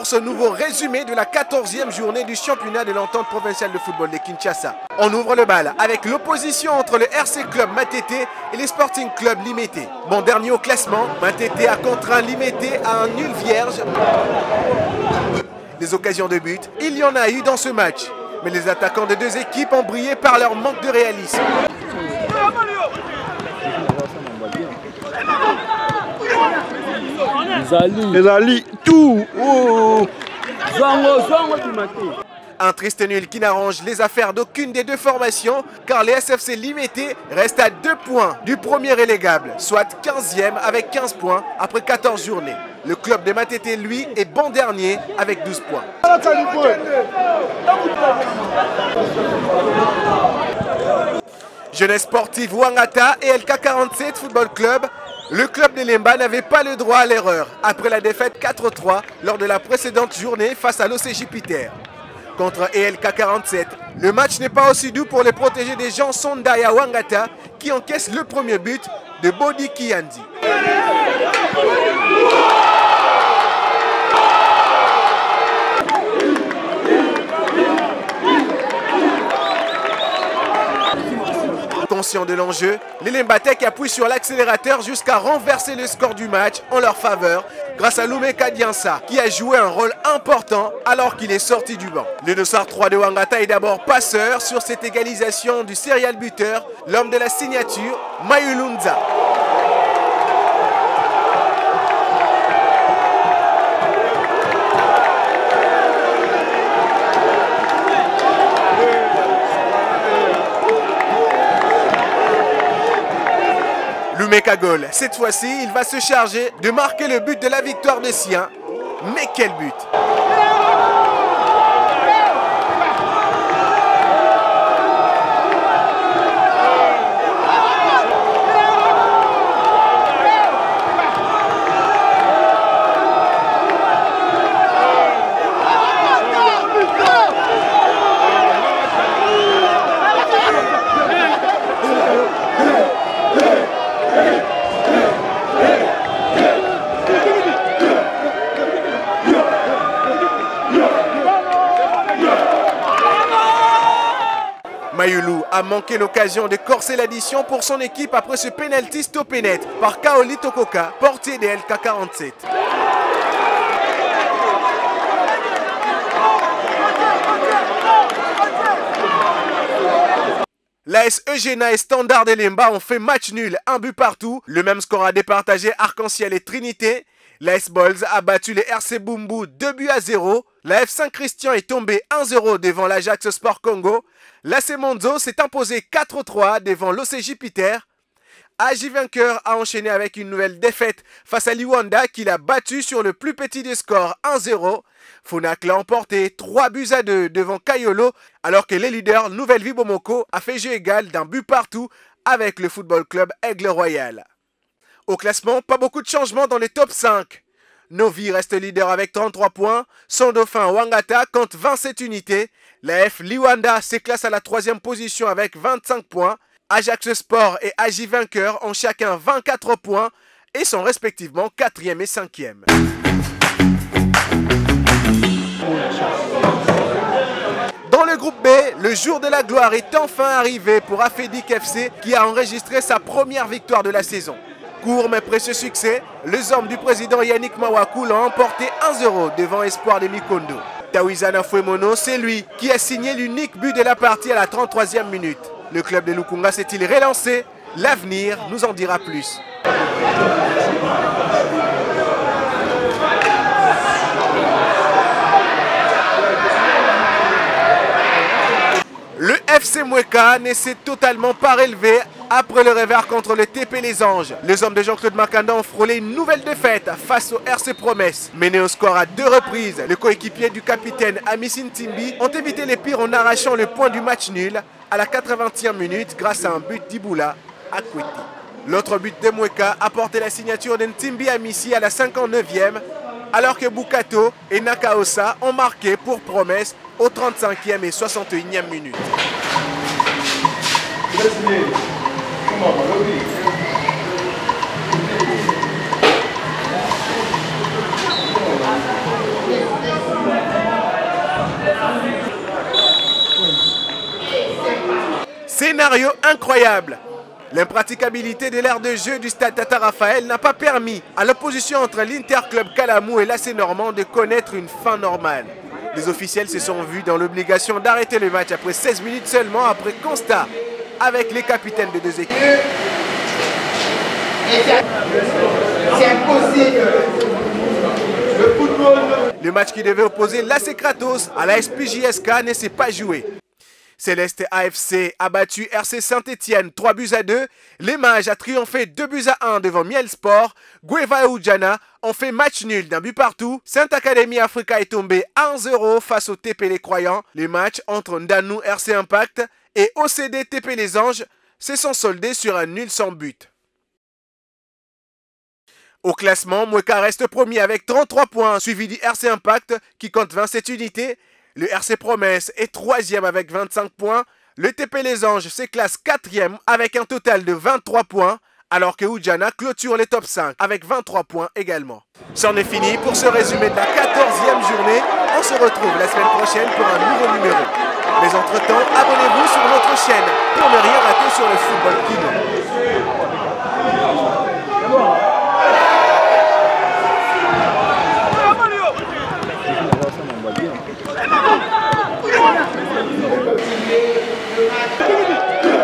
pour ce nouveau résumé de la 14e journée du championnat de l'entente provinciale de football de Kinshasa. On ouvre le bal avec l'opposition entre le RC Club Matete et les Sporting Club Limete. Bon dernier au classement, Matete a contraint Limete à un nul vierge. Des occasions de but, il y en a eu dans ce match. Mais les attaquants des deux équipes ont brillé par leur manque de réalisme. Ezali tout. Oh. Un triste nul qui n'arrange les affaires d'aucune des deux formations, car les SFC Limete restent à 2 points du premier relégable, soit 15e avec 15 points après 14 journées. Le club de Matete, lui, est bon dernier avec 12 points. Jeunesse sportive Wangata et LK47 Football Club, le club de Lemba n'avait pas le droit à l'erreur après la défaite 4-3 lors de la précédente journée face à l'OCJ Peter. Contre ELK47, le match n'est pas aussi doux pour les protégés des gens Sondaya Wangata qui encaissent le premier but de Bodi Kiyandi. Conscient de l'enjeu, les Lembatek appuient sur l'accélérateur jusqu'à renverser le score du match en leur faveur grâce à Lumeka Diansa qui a joué un rôle important alors qu'il est sorti du banc. Le dossard 3 de Wangata est d'abord passeur sur cette égalisation du serial buteur, l'homme de la signature, Mayulunza. Lumeka Gol. Cette fois-ci, il va se charger de marquer le but de la victoire des siens. Mais quel but! Mayulu a manqué l'occasion de corser l'addition pour son équipe après ce penalty stoppé net par Kaoli Tokoka, portier des LK47. L'AS Eugena et Standard de Lemba ont fait match nul, un but partout. Le même score a départagé Arc-en-Ciel et Trinité. L'AS Bolz a battu les RC Bumbu 2-0. La F Saint-Christian est tombée 1-0 devant l'Ajax Sport Congo. L'AC Monzo s'est imposé 4-3 devant l'OCJ Peter. AJ Vainqueur a enchaîné avec une nouvelle défaite face à Liwanda qui l'a battu sur le plus petit des scores 1-0. Fonak l'a emporté 3-2 devant Kayolo alors que les leaders Nouvelle Vie Bomoko a fait jeu égal d'un but partout avec le football club Aigle Royal. Au classement, pas beaucoup de changements dans les top 5. Novi reste leader avec 33 points. Son dauphin Wangata compte 27 unités. La F Liwanda s'éclasse à la 3e position avec 25 points. Ajax Sport et AJ Vainqueur ont chacun 24 points et sont respectivement 4e et 5e. Dans le groupe B, le jour de la gloire est enfin arrivé pour Afedik FC qui a enregistré sa première victoire de la saison. Court mais précieux succès, les hommes du président Yannick Mawakou l'ont emporté 1-0 devant Espoir de Mikondo. Tawizana Fouemono, c'est lui qui a signé l'unique but de la partie à la 33e minute. Le club de Lukunga s'est-il relancé? L'avenir nous en dira plus. Le FC Mweka ne s'est totalement pas relevé après le revers contre le TP Les Anges. Les hommes de Jean-Claude Makanda ont frôlé une nouvelle défaite face au RC Promesse. Menés au score à 2 reprises, les coéquipiers du capitaine Amisine Timbi ont évité les pires en arrachant le point du match nul à la 80e minute grâce à un but d'Iboula à Kweti. L'autre but de Mweka a porté la signature d'Ntimbi Amissi à la 59e, alors que Bukato et Nakaosa ont marqué pour Promesse aux 35e et 61e minutes. Scénario incroyable. L'impraticabilité de l'aire de jeu du stade Tata Raphaël n'a pas permis à l'opposition entre l'Interclub Calamou et l'AC Normand de connaître une fin normale. Les officiels se sont vus dans l'obligation d'arrêter le match après 16 minutes seulement après constat avec les capitaines des deux équipes. C'est impossible. Le match qui devait opposer l'AC Kratos à la SPJSK ne s'est pas joué. Céleste AFC a battu RC Saint-Etienne 3-2. Les Mages a triomphé 2-1 devant Miel Sport. Gueva et Oudjana ont fait match nul d'un but partout. Sainte Académie Africa est tombé 1-0 face au TP Les Croyants. Les matchs entre Ndanou RC Impact et OCD TP Les Anges se sont soldés sur un nul sans but. Au classement, Moueka reste premier avec 33 points, suivi du RC Impact qui compte 27 unités. Le RC Promesse est 3e avec 25 points. Le TP Les Anges se classe 4e avec un total de 23 points, alors que Oudjana clôture les top 5 avec 23 points également. C'en est fini pour ce résumé de la 14e journée. On se retrouve la semaine prochaine pour un nouveau numéro. Mais entre-temps, abonnez-vous sur notre chaîne pour ne rien rater sur le football guinéen. Thank you.